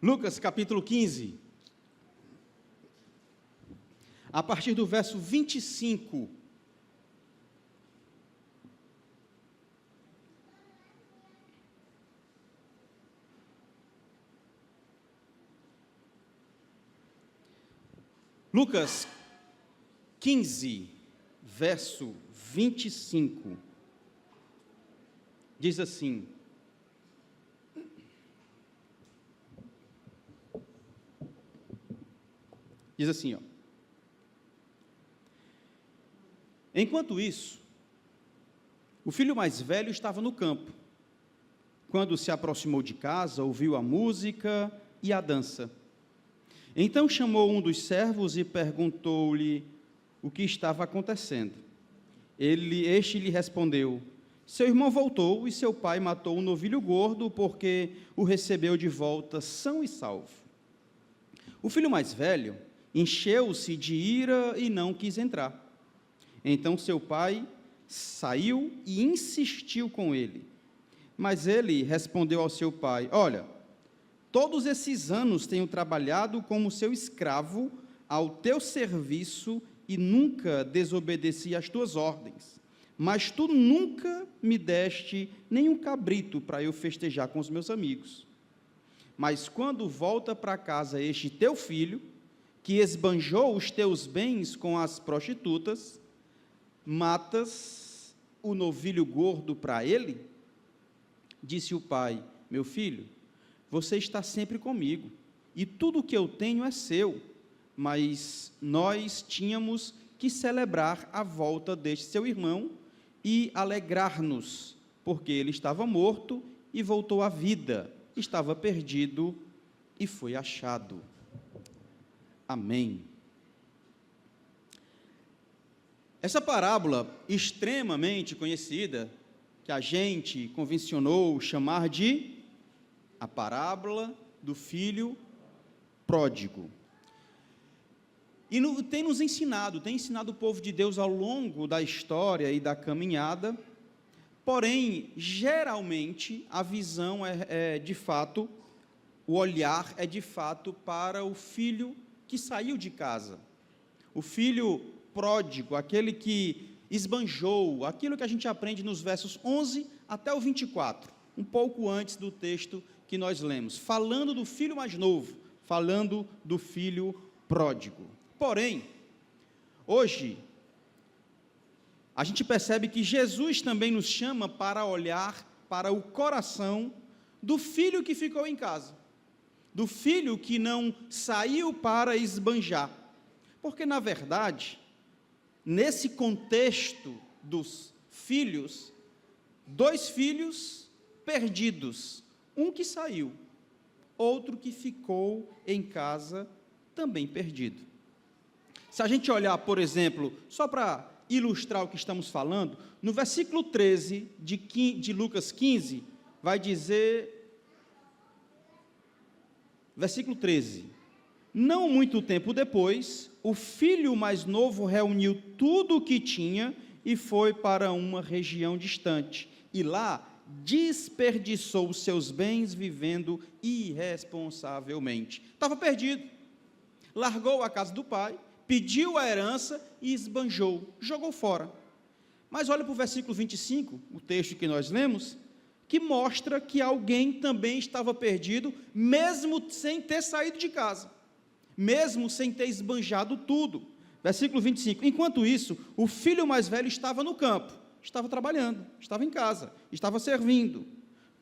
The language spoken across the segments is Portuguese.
Lucas capítulo 15, a partir do verso 25. Lucas 15, verso 25, diz assim: ó. Enquanto isso, o filho mais velho estava no campo. Quando se aproximou de casa, ouviu a música e a dança. Então chamou um dos servos e perguntou-lhe o que estava acontecendo. Este lhe respondeu: seu irmão voltou e seu pai matou um novilho gordo porque o recebeu de volta são e salvo. O filho mais velho encheu-se de ira e não quis entrar. Então seu pai saiu e insistiu com ele. Mas ele respondeu ao seu pai: olha, todos esses anos tenho trabalhado como seu escravo ao teu serviço e nunca desobedeci às tuas ordens. Mas tu nunca me deste nenhum cabrito para eu festejar com os meus amigos. Mas quando volta para casa este teu filho, que esbanjou os teus bens com as prostitutas, matas o novilho gordo para ele? Disse o pai: meu filho, você está sempre comigo, e tudo o que eu tenho é seu, mas nós tínhamos que celebrar a volta deste seu irmão e alegrar-nos, porque ele estava morto e voltou à vida, estava perdido e foi achado. Amém. Essa parábola extremamente conhecida, que a gente convencionou chamar de a parábola do filho pródigo. E tem ensinado o povo de Deus ao longo da história e da caminhada, porém, geralmente, a visão é de fato, o olhar é de fato para o filho que saiu de casa. O filho pródigo, aquele que esbanjou, aquilo que a gente aprende nos versos 11 até o 24, um pouco antes do texto que nós lemos, falando do filho mais novo, falando do filho pródigo. Porém, hoje, a gente percebe que Jesus também nos chama para olhar para o coração do filho que ficou em casa, do filho que não saiu para esbanjar, porque, na verdade, nesse contexto dos filhos, dois filhos perdidos, um que saiu, outro que ficou em casa também perdido. Se a gente olhar, por exemplo, só para ilustrar o que estamos falando, no versículo 13 de Lucas 15, vai dizer, versículo 13, não muito tempo depois, o filho mais novo reuniu tudo o que tinha e foi para uma região distante, e lá desperdiçou os seus bens vivendo irresponsavelmente. Estava perdido, largou a casa do pai, pediu a herança e esbanjou, jogou fora. Mas olha para o versículo 25, o texto que nós lemos, que mostra que alguém também estava perdido, mesmo sem ter saído de casa, mesmo sem ter esbanjado tudo. Versículo 25, enquanto isso, o filho mais velho estava no campo, estava trabalhando, estava em casa, estava servindo.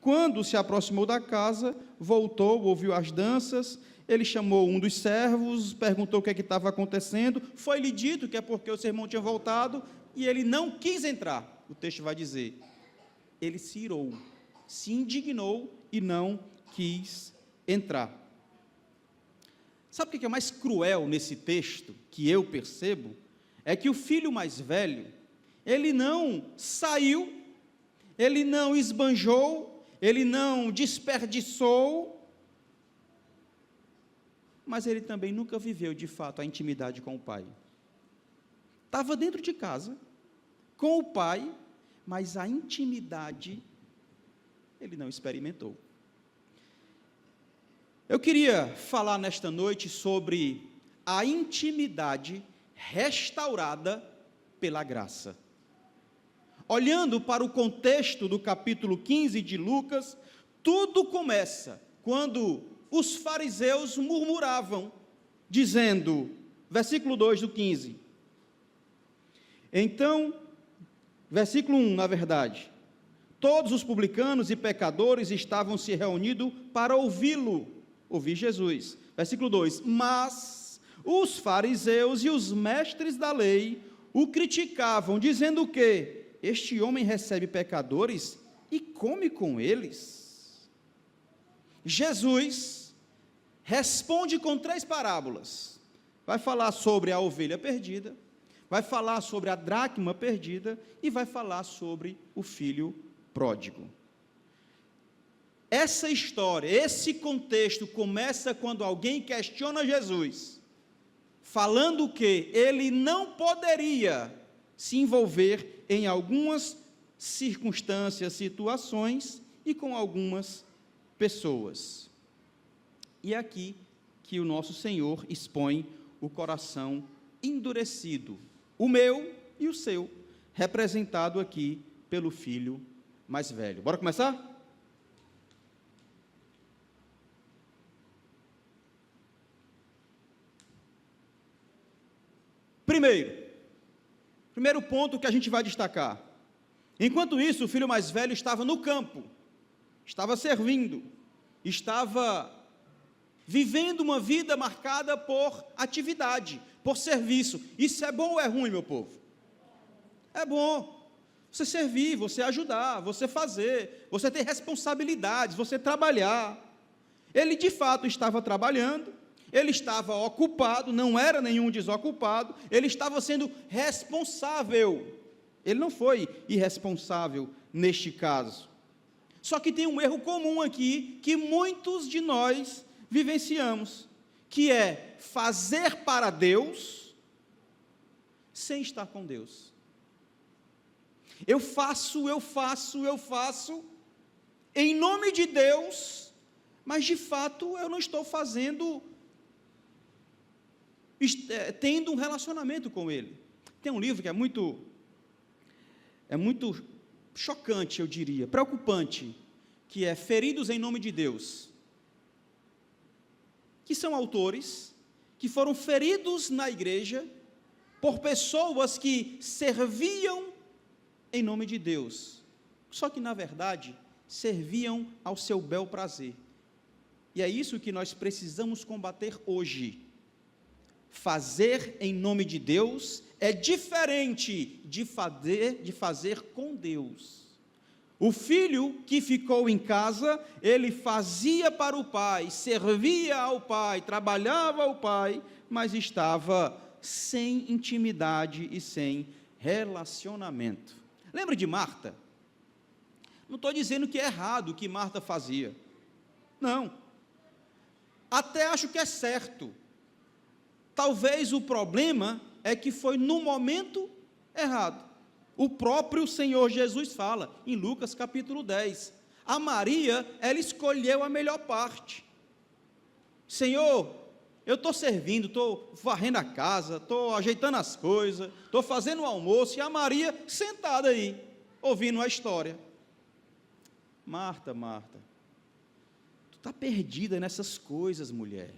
Quando se aproximou da casa, voltou, ouviu as danças, ele chamou um dos servos, perguntou o que estava acontecendo, foi-lhe dito que é porque o seu irmão tinha voltado, e ele não quis entrar. O texto vai dizer, ele se irou, se indignou e não quis entrar. Sabe o que é mais cruel nesse texto, que eu percebo? É que o filho mais velho, ele não saiu, ele não esbanjou, ele não desperdiçou, mas ele também nunca viveu, de fato, a intimidade com o pai. Estava dentro de casa, com o pai, mas a intimidade ele não experimentou. Eu queria falar nesta noite sobre a intimidade restaurada pela graça. Olhando para o contexto do capítulo 15 de Lucas, tudo começa quando os fariseus murmuravam, dizendo, versículo 2 do 15. Então, versículo 1, na verdade, todos os publicanos e pecadores estavam se reunindo para ouvir Jesus. Versículo 2, mas os fariseus e os mestres da lei o criticavam, dizendo que este homem recebe pecadores e come com eles. Jesus responde com 3 parábolas. Vai falar sobre a ovelha perdida, vai falar sobre a dracma perdida e vai falar sobre o filho pródigo. Essa história, esse contexto começa quando alguém questiona Jesus, falando que ele não poderia se envolver em algumas circunstâncias, situações e com algumas pessoas. E é aqui que o nosso Senhor expõe o coração endurecido, o meu e o seu, representado aqui pelo filho mais velho. Bora começar? Primeiro ponto que a gente vai destacar. Enquanto isso, o filho mais velho estava no campo, estava servindo, estava vivendo uma vida marcada por atividade, por serviço. Isso é bom ou é ruim, meu povo? É bom. Você servir, você ajudar, você fazer, você ter responsabilidades, você trabalhar. Ele de fato estava trabalhando, ele estava ocupado, não era nenhum desocupado, ele estava sendo responsável. Ele não foi irresponsável neste caso. Só que tem um erro comum aqui, que muitos de nós vivenciamos, que é fazer para Deus, sem estar com Deus. Eu faço, em nome de Deus, mas de fato eu não estou fazendo, tendo um relacionamento com Ele. Tem um livro que é muito chocante, eu diria, preocupante, que é Feridos em Nome de Deus, que são autores que foram feridos na igreja por pessoas que serviam em nome de Deus, só que na verdade serviam ao seu bel prazer. E é isso que nós precisamos combater hoje. Fazer em nome de Deus é diferente de fazer com Deus. O filho que ficou em casa, ele fazia para o pai, servia ao pai, trabalhava ao pai, mas estava sem intimidade e sem relacionamento. Lembra de Marta? Não estou dizendo que é errado o que Marta fazia. Não. Até acho que é certo. Talvez o problema é que foi no momento errado. O próprio Senhor Jesus fala, em Lucas capítulo 10, a Maria, ela escolheu a melhor parte. Senhor, eu estou servindo, estou varrendo a casa, estou ajeitando as coisas, estou fazendo o almoço, e a Maria sentada aí, ouvindo a história. Marta, tu está perdida nessas coisas, mulher.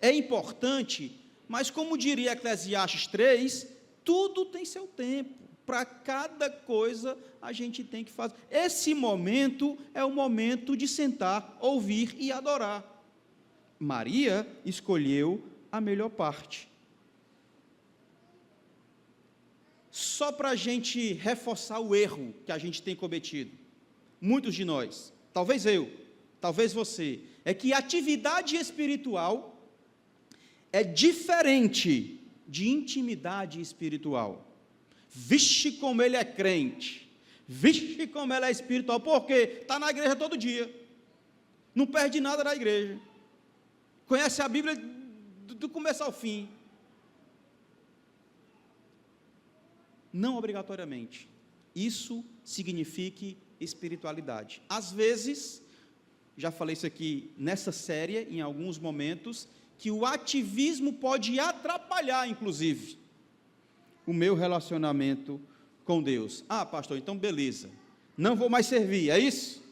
É importante, mas como diria Eclesiastes 3, tudo tem seu tempo. Para cada coisa a gente tem que fazer. Esse momento é o momento de sentar, ouvir e adorar. Maria escolheu a melhor parte. Só para a gente reforçar o erro que a gente tem cometido, muitos de nós, talvez eu, talvez você, é que atividade espiritual é diferente de intimidade espiritual. Vixe como ele é crente, vixe como ela é espiritual, porque está na igreja todo dia, não perde nada na igreja, conhece a Bíblia do começo ao fim. Não obrigatoriamente isso signifique espiritualidade. Às vezes, já falei isso aqui nessa série, em alguns momentos, que o ativismo pode atrapalhar, inclusive, o meu relacionamento com Deus. Ah, pastor, então beleza, não vou mais servir, é isso?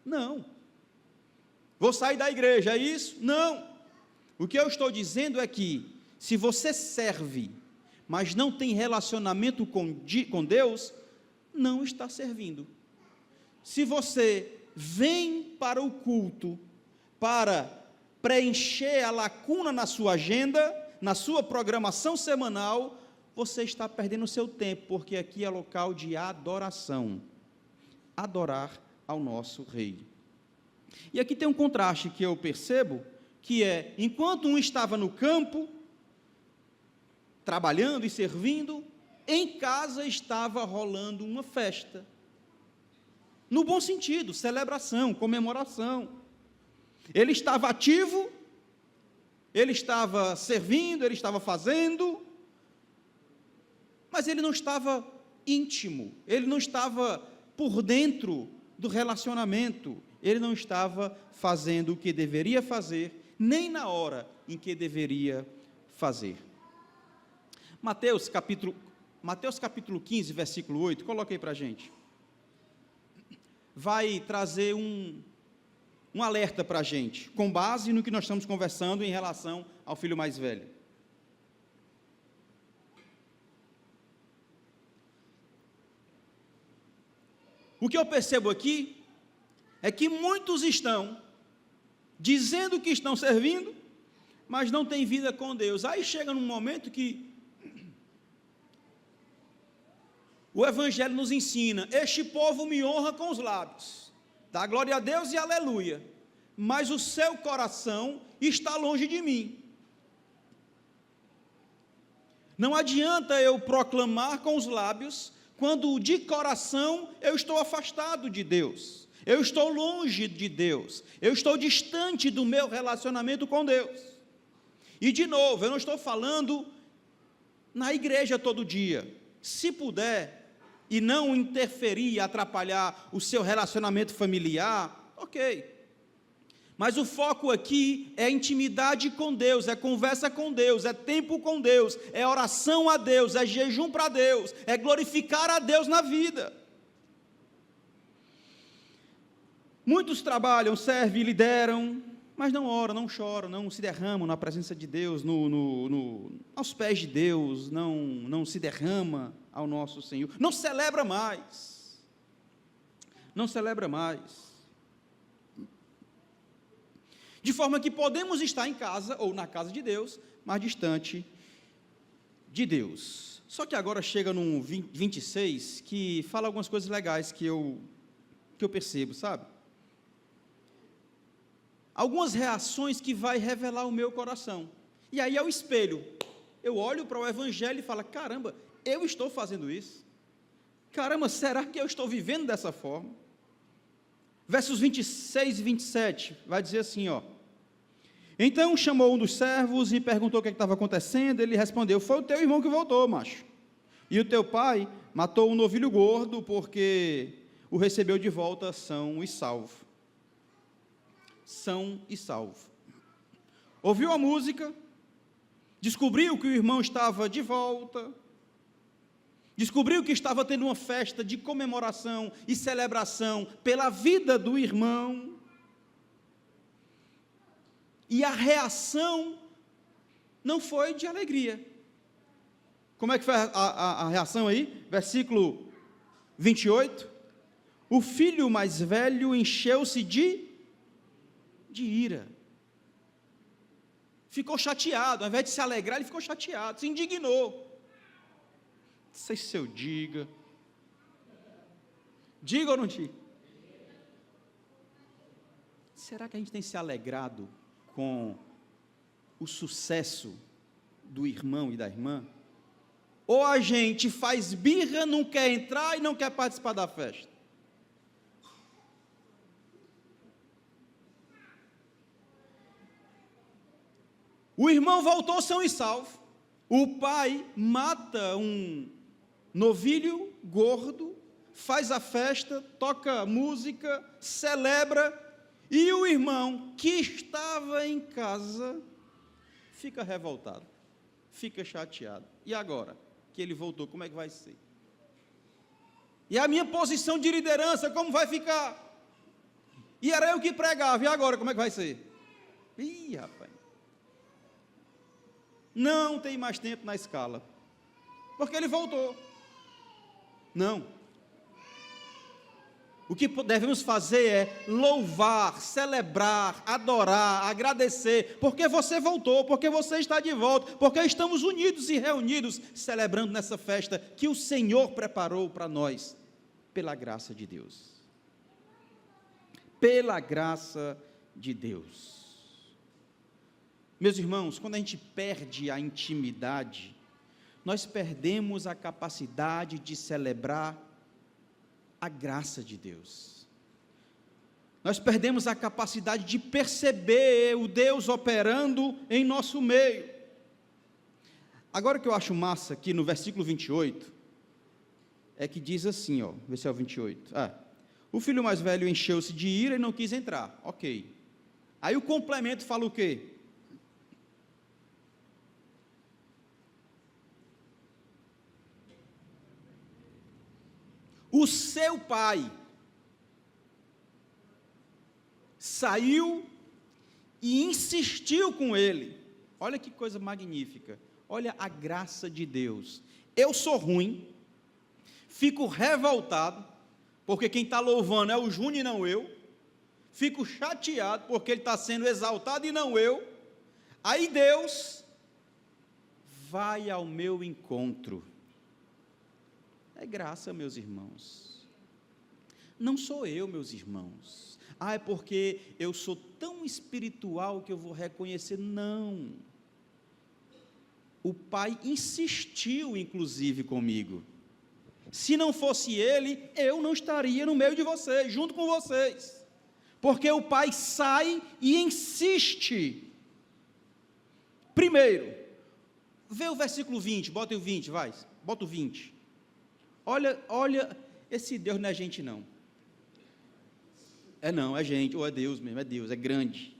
Não. Vou sair da igreja, é isso? Não. O que eu estou dizendo é que, se você serve, mas não tem relacionamento com Deus, não está servindo. Se você vem para o culto para preencher a lacuna na sua agenda, na sua programação semanal, você está perdendo o seu tempo, porque aqui é local de adoração. Adorar ao nosso Rei. E aqui tem um contraste que eu percebo, que é, enquanto um estava no campo, trabalhando e servindo, em casa estava rolando uma festa. No bom sentido, celebração, comemoração. Ele estava ativo, ele estava servindo, ele estava fazendo, mas ele não estava íntimo, ele não estava por dentro do relacionamento, ele não estava fazendo o que deveria fazer, nem na hora em que deveria fazer. Mateus capítulo 15, versículo 8, coloquei para a gente. Vai trazer um alerta para a gente, com base no que nós estamos conversando em relação ao filho mais velho. O que eu percebo aqui é que muitos estão dizendo que estão servindo, mas não têm vida com Deus. Aí chega num momento que o Evangelho nos ensina: este povo me honra com os lábios, dá glória a Deus e aleluia, mas o seu coração está longe de mim. Não adianta eu proclamar com os lábios, quando de coração eu estou afastado de Deus, eu estou longe de Deus, eu estou distante do meu relacionamento com Deus. E de novo, eu não estou falando na igreja todo dia. Se puder, e não interferir, atrapalhar o seu relacionamento familiar, ok. Mas o foco aqui é intimidade com Deus, é conversa com Deus, é tempo com Deus, é oração a Deus, é jejum para Deus, é glorificar a Deus na vida. Muitos trabalham, servem, lideram, mas não oram, não choram, não se derramam na presença de Deus, aos pés de Deus, não se derrama ao nosso Senhor, não celebra mais, de forma que podemos estar em casa, ou na casa de Deus, mas distante de Deus. Só que agora chega no 26, que fala algumas coisas legais que eu percebo, sabe? Algumas reações que vai revelar o meu coração, e aí é o espelho, eu olho para o Evangelho e falo: caramba, eu estou fazendo isso? Caramba, será que eu estou vivendo dessa forma? Versos 26 e 27, vai dizer assim, ó: então chamou um dos servos e perguntou o que estava acontecendo. Ele respondeu: foi o teu irmão que voltou, macho, e o teu pai matou um novilho gordo, porque o recebeu de volta são e salvo. Ouviu a música, descobriu que o irmão estava de volta, descobriu que estava tendo uma festa de comemoração e celebração pela vida do irmão, e a reação não foi de alegria. Como é que foi a reação aí? Versículo 28, o filho mais velho encheu-se de ira, ficou chateado, ao invés de se alegrar, ele ficou chateado, se indignou. Não sei se eu diga ou não diga? Será que a gente tem se alegrado com o sucesso do irmão e da irmã? Ou a gente faz birra, não quer entrar e não quer participar da festa? O irmão voltou são e salvo, o pai mata um novilho gordo, faz a festa, toca música, celebra, E o irmão que estava em casa fica revoltado, fica chateado. E agora que ele voltou, como é que vai ser? E a minha posição de liderança, como vai ficar? E era eu que pregava, e agora como é que vai ser? Ih, rapaz, não tem mais tempo na escala, porque ele voltou. Não. O que devemos fazer é louvar, celebrar, adorar, agradecer, porque você voltou, porque você está de volta, porque estamos unidos e reunidos, celebrando nessa festa que o Senhor preparou para nós, pela graça de Deus. Pela graça de Deus. Meus irmãos, quando a gente perde a intimidade, nós perdemos a capacidade de celebrar a graça de Deus. Nós perdemos a capacidade de perceber o Deus operando em nosso meio. Agora o que eu acho massa aqui no versículo 28, é que diz assim, ó, vê se é o 28. O filho mais velho encheu-se de ira e não quis entrar. Ok. Aí o complemento fala o quê? O seu pai saiu e insistiu com ele. Olha que coisa magnífica. Olha a graça de Deus. Eu sou ruim, fico revoltado, porque quem está louvando é o Júnior e não eu. Fico chateado, porque ele está sendo exaltado e não eu. Aí Deus vai ao meu encontro. É graça, meus irmãos. Não sou eu, meus irmãos. É porque eu sou tão espiritual que eu vou reconhecer. Não. O Pai insistiu, inclusive, comigo. Se não fosse Ele, eu não estaria no meio de vocês, junto com vocês. Porque o Pai sai e insiste. Primeiro, vê o versículo 20, bota o 20, vai, bota o 20. Olha, esse Deus não é gente não. Não, é gente, ou é Deus mesmo, é Deus, é grande.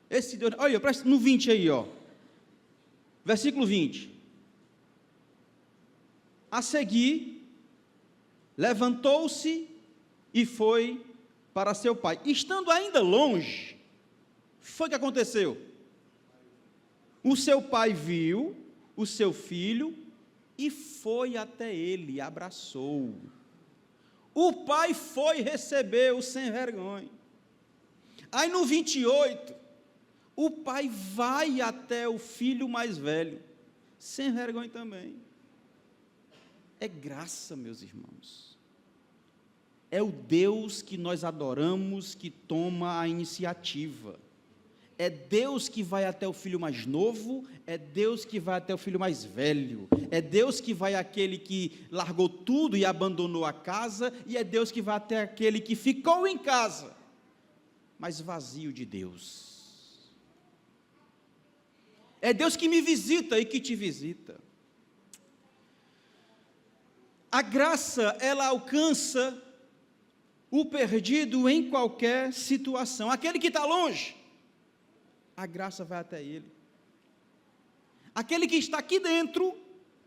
Esse Deus, olha, presta no 20 aí, ó. Versículo 20. A seguir, levantou-se e foi para seu pai. Estando ainda longe, foi o que aconteceu. O seu pai viu o seu filho e foi até ele, abraçou. O pai foi receber o sem vergonha. Aí no 28, o pai vai até o filho mais velho, sem vergonha também. É graça, meus irmãos. É o Deus que nós adoramos que toma a iniciativa. É Deus que vai até o filho mais novo, é Deus que vai até o filho mais velho, é Deus que vai àquele que largou tudo e abandonou a casa, e é Deus que vai até aquele que ficou em casa, mas vazio de Deus. É Deus que me visita e que te visita. A graça, ela alcança o perdido em qualquer situação. Aquele que está longe, a graça vai até ele. Aquele que está aqui dentro,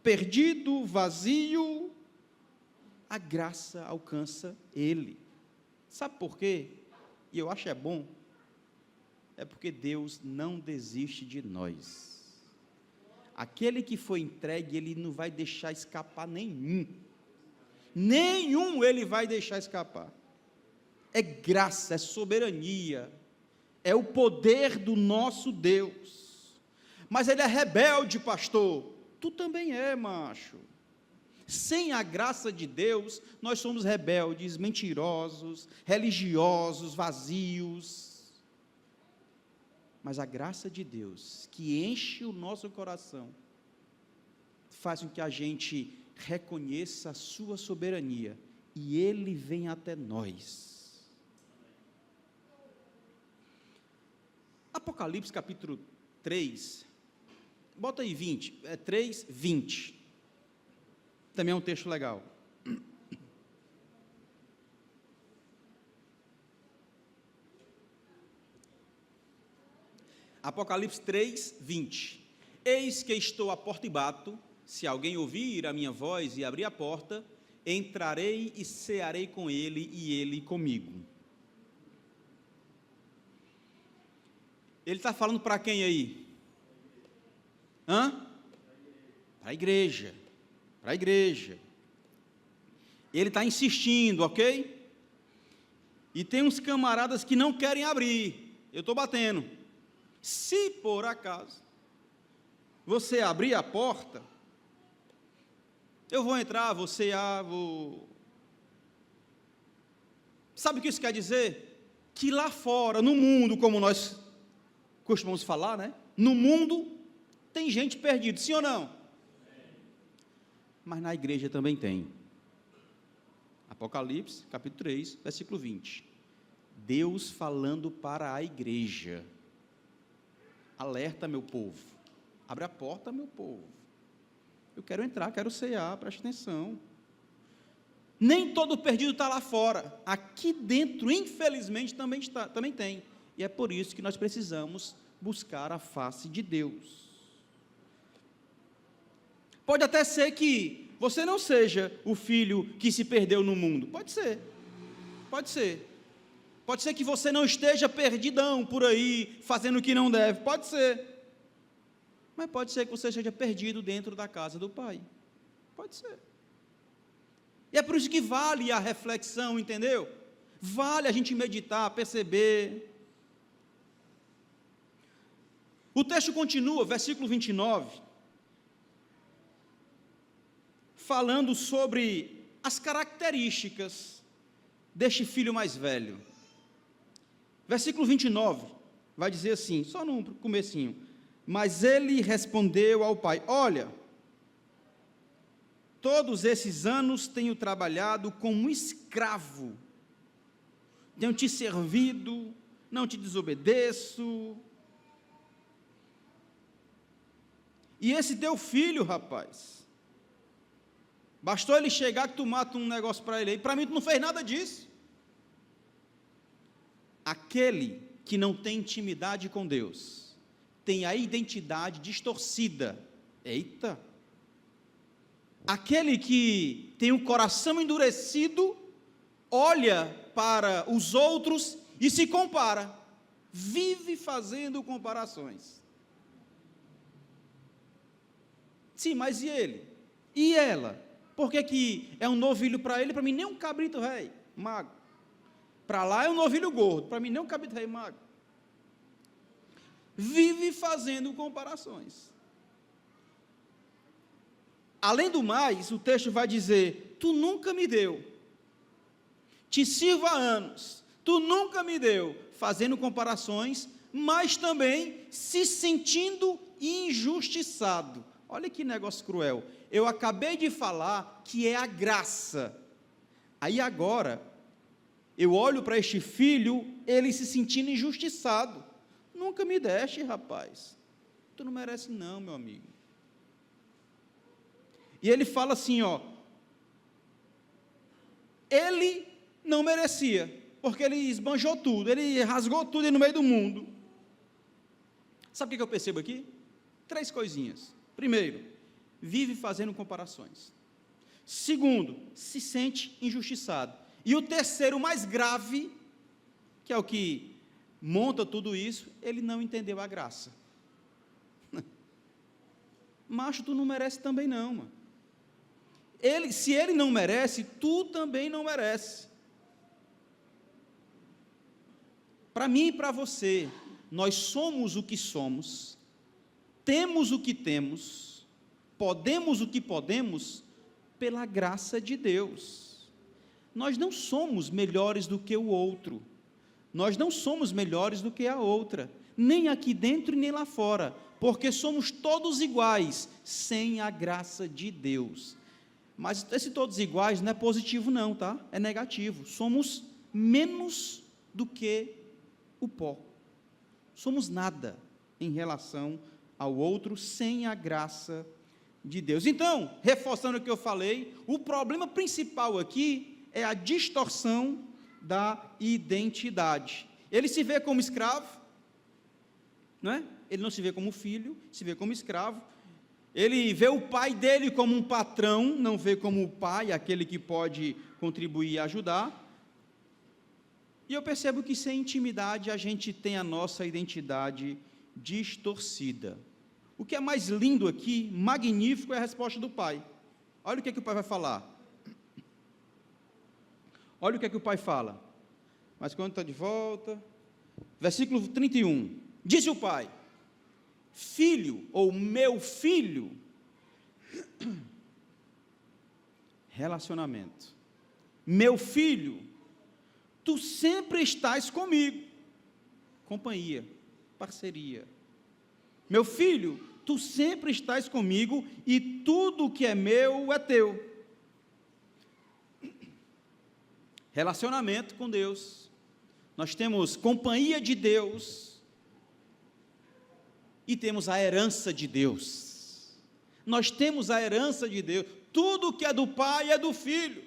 perdido, vazio, a graça alcança ele. Sabe por quê? E eu acho bom. É porque Deus não desiste de nós. Aquele que foi entregue, ele não vai deixar escapar nenhum. Nenhum ele vai deixar escapar. É graça, é soberania, é o poder do nosso Deus. Mas ele é rebelde, pastor. Tu também é, macho. Sem a graça de Deus, nós somos rebeldes, mentirosos, religiosos, vazios. Mas a graça de Deus, que enche o nosso coração, faz com que a gente reconheça a sua soberania, e ele vem até nós. Apocalipse capítulo 3, bota aí 20, 3, 20, também é um texto legal. Apocalipse 3, 20. Eis que estou à porta e bato, se alguém ouvir a minha voz e abrir a porta, entrarei e cearei com ele e ele comigo. Ele está falando para quem aí? Para a igreja. Para a igreja. Ele está insistindo, ok? E tem uns camaradas que não querem abrir. Eu estou batendo. Se por acaso você abrir a porta, eu vou entrar, vou cear, vou... Sabe o que isso quer dizer? Que lá fora, no mundo, como nós costumamos falar, né? No mundo tem gente perdida, sim ou não? Mas na igreja também tem. Apocalipse, capítulo 3, versículo 20. Deus falando para a igreja. Alerta, meu povo. Abre a porta, meu povo. Eu quero entrar, quero cear, preste atenção. Nem todo perdido está lá fora. Aqui dentro, infelizmente, também tem. E é por isso que nós precisamos buscar a face de Deus. Pode até ser que você não seja o filho que se perdeu no mundo. Pode ser. Pode ser. Pode ser que você não esteja perdidão por aí, fazendo o que não deve. Pode ser. Mas pode ser que você esteja perdido dentro da casa do Pai. Pode ser. E é por isso que vale a reflexão, entendeu? Vale a gente meditar, perceber. O texto continua, versículo 29, falando sobre as características deste filho mais velho. Versículo 29, vai dizer assim, só no comecinho: mas ele respondeu ao pai: olha, todos esses anos tenho trabalhado como escravo, tenho te servido, não te desobedeço. E esse teu filho, rapaz, bastou ele chegar que tu mata um negócio para ele aí, para mim tu não fez nada disso. Aquele que não tem intimidade com Deus, tem a identidade distorcida. Eita! Aquele que tem o coração endurecido, olha para os outros e se compara, vive fazendo comparações. Sim, mas e ele? E ela? Por que é um novilho para ele, para mim nem um cabrito rei, mago? Para lá é um novilho gordo, para mim nem um cabrito rei, mago. Vive fazendo comparações. Além do mais, o texto vai dizer: tu nunca me deu, te sirvo há anos, tu nunca me deu, fazendo comparações, mas também se sentindo injustiçado. Olha que negócio cruel. Eu acabei de falar que é a graça. Aí agora, eu olho para este filho, ele se sentindo injustiçado. Nunca me deste, rapaz. Tu não merece não, meu amigo. E ele fala assim, ó. Ele não merecia, porque ele esbanjou tudo, ele rasgou tudo no meio do mundo. Sabe o que eu percebo aqui? 3 coisinhas. Primeiro, vive fazendo comparações. Segundo, se sente injustiçado. E o terceiro, mais grave, que é o que monta tudo isso, ele não entendeu a graça. Macho, tu não merece também não, mano. Se ele não merece, tu também não merece. Para mim e para você, nós somos o que somos, temos o que temos, podemos o que podemos, pela graça de Deus. Nós não somos melhores do que o outro, nós não somos melhores do que a outra, nem aqui dentro e nem lá fora, porque somos todos iguais, sem a graça de Deus. Mas esse todos iguais não é positivo não, tá? É negativo. Somos menos do que o pó. Somos nada em relação ao outro, sem a graça de Deus. Então, reforçando o que eu falei, o problema principal aqui é a distorção da identidade. Ele se vê como escravo, não é? Ele não se vê como filho, se vê como escravo. Ele vê o pai dele como um patrão, não vê como o pai, aquele que pode contribuir e ajudar. E eu percebo que sem intimidade a gente tem a nossa identidade distorcida. O que é mais lindo aqui, magnífico, é a resposta do pai. Olha o que é que o pai vai falar. Olha o que é que o pai fala. Mas quando está de volta, versículo 31. Disse o pai: filho, ou meu filho, relacionamento. Meu filho, tu sempre estás comigo. Companhia, parceria. Meu filho, tu sempre estás comigo e tudo que é meu é teu. Relacionamento com Deus. Nós temos companhia de Deus e temos a herança de Deus. Nós temos a herança de Deus. Tudo que é do Pai é do Filho.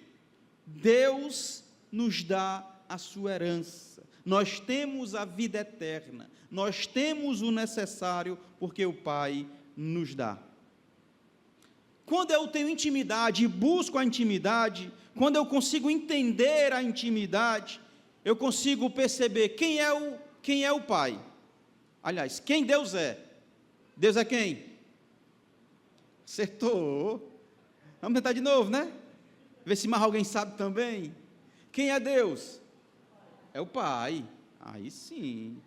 Deus nos dá a sua herança. Nós temos a vida eterna. Nós temos o necessário porque o Pai nos dá. Quando eu tenho intimidade e busco a intimidade, quando eu consigo entender a intimidade, eu consigo perceber quem é o Pai. Aliás, quem Deus é. Deus é quem? Acertou. Vamos tentar de novo, né? Ver se mais alguém sabe também. Quem é Deus? É o Pai. Aí sim.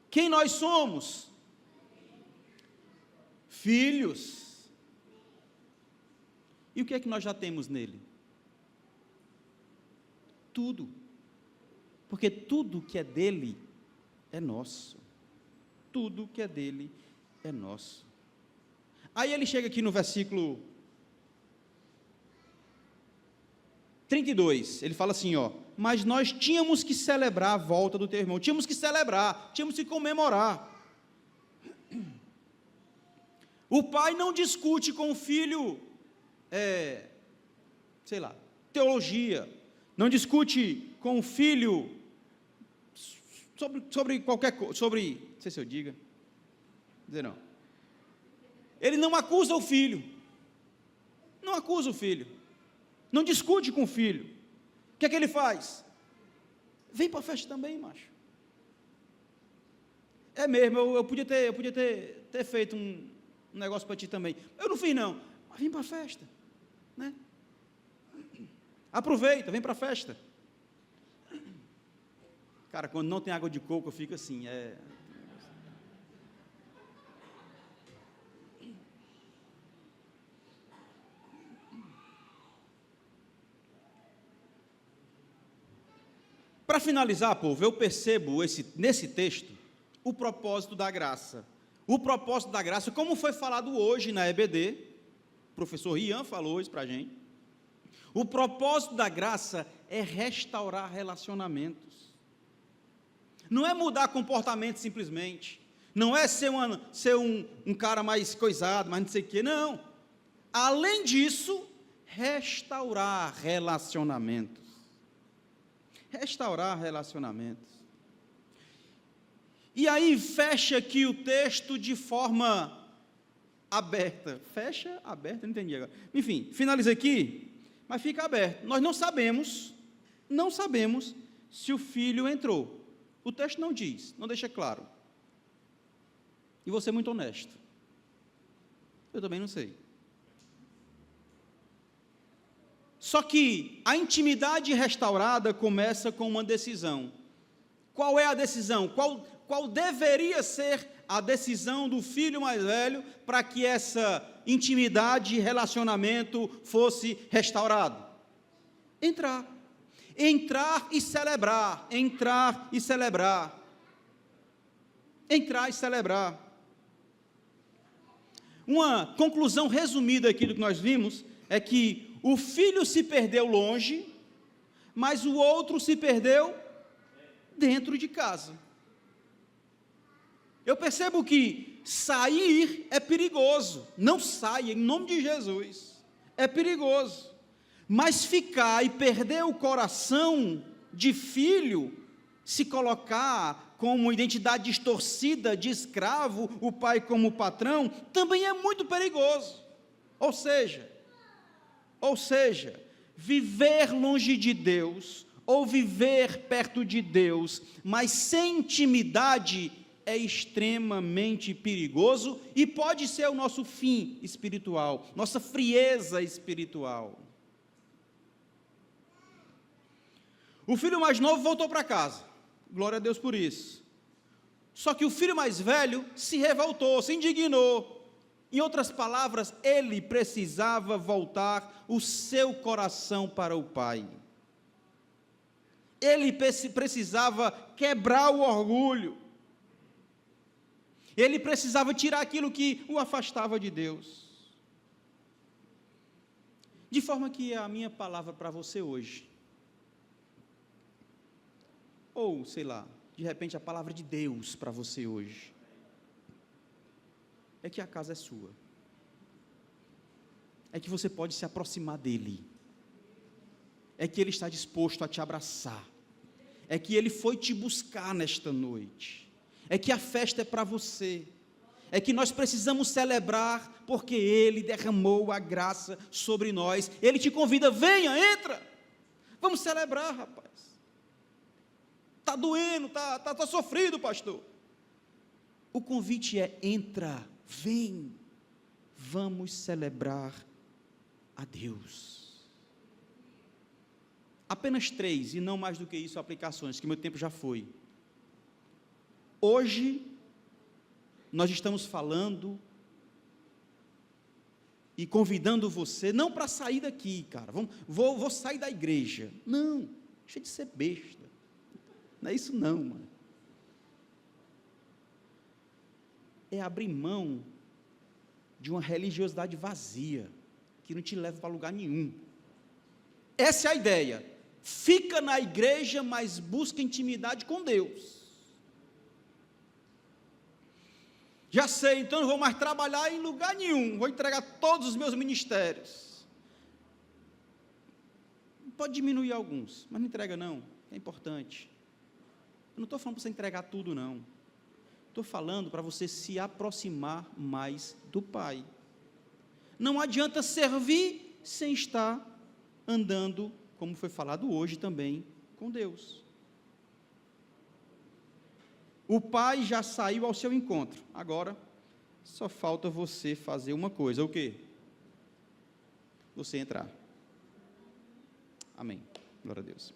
Quem nós somos? Filhos. E o que é que nós já temos nele? Tudo. Porque tudo que é dele é nosso. Tudo que é dele é nosso. Aí ele chega aqui no versículo 32, ele fala assim, ó: mas nós tínhamos que celebrar a volta do teu irmão, tínhamos que celebrar, tínhamos que comemorar. O pai não discute com o filho, teologia, não discute com o filho sobre qualquer coisa, não sei se eu diga, dizer não. Ele não acusa o filho, não acusa o filho, não discute com o filho. O que é que ele faz? Vem para a festa também, macho. É mesmo, eu podia ter feito um negócio para ti também. Eu não fiz não, mas vem para a festa, né? Aproveita, vem para a festa. Cara, quando não tem água de coco, eu fico assim, Para finalizar, povo, eu percebo nesse texto o propósito da graça. O propósito da graça, como foi falado hoje na EBD, o professor Ian falou isso para a gente. O propósito da graça é restaurar relacionamentos. Não é mudar comportamento simplesmente. Não é ser um cara mais coisado, mais não sei o quê, não. Além disso, restaurar relacionamentos. Restaurar relacionamentos. E aí fecha aqui o texto de forma aberta. Fecha, aberta, não entendi agora. Enfim, finaliza aqui, mas fica aberto. Nós não sabemos se o filho entrou. O texto não diz, não deixa claro. E vou ser muito honesto. Eu também não sei. Só que a intimidade restaurada começa com uma decisão. Qual é a decisão? Qual deveria ser a decisão do filho mais velho para que essa intimidade e relacionamento fosse restaurado? Entrar e celebrar, entrar e celebrar, entrar e celebrar. Uma conclusão resumida aqui do que nós vimos é que o filho se perdeu longe, mas o outro se perdeu dentro de casa. Eu percebo que sair é perigoso. Não saia, em nome de Jesus. É perigoso. Mas ficar e perder o coração de filho se colocar como identidade distorcida de escravo, o pai como patrão, também é muito perigoso. Ou seja, viver longe de Deus, ou viver perto de Deus, mas sem intimidade, é extremamente perigoso e pode ser o nosso fim espiritual, nossa frieza espiritual. O filho mais novo voltou para casa, glória a Deus por isso. Só que o filho mais velho se revoltou, se indignou. Em outras palavras, ele precisava voltar o seu coração para o pai. Ele precisava quebrar o orgulho. Ele precisava tirar aquilo que o afastava de Deus. De forma que a minha palavra para você hoje, ou sei lá, de repente a palavra de Deus para você hoje, é que a casa é sua. É que você pode se aproximar dele. É que ele está disposto a te abraçar. É que ele foi te buscar nesta noite. É que a festa é para você, é que nós precisamos celebrar, porque Ele derramou a graça sobre nós. Ele te convida, venha, entra, vamos celebrar, rapaz. Está doendo, está sofrido, pastor. O convite é, entra, vem, vamos celebrar a Deus. Apenas 3, e não mais do que isso, aplicações, que meu tempo já foi. Hoje, nós estamos falando e convidando você, não para sair daqui, cara, vou sair da igreja. Não, deixa de ser besta. Não é isso não, mano. É abrir mão de uma religiosidade vazia, que não te leva para lugar nenhum. Essa é a ideia. Fica na igreja, mas busca intimidade com Deus. Já sei, então não vou mais trabalhar em lugar nenhum, vou entregar todos os meus ministérios. Pode diminuir alguns, mas não entrega não, é importante. Eu não estou falando para você entregar tudo não, estou falando para você se aproximar mais do Pai. Não adianta servir sem estar andando, como foi falado hoje também, com Deus. O Pai já saiu ao seu encontro, agora só falta você fazer uma coisa, o quê? Você entrar. Amém. Glória a Deus.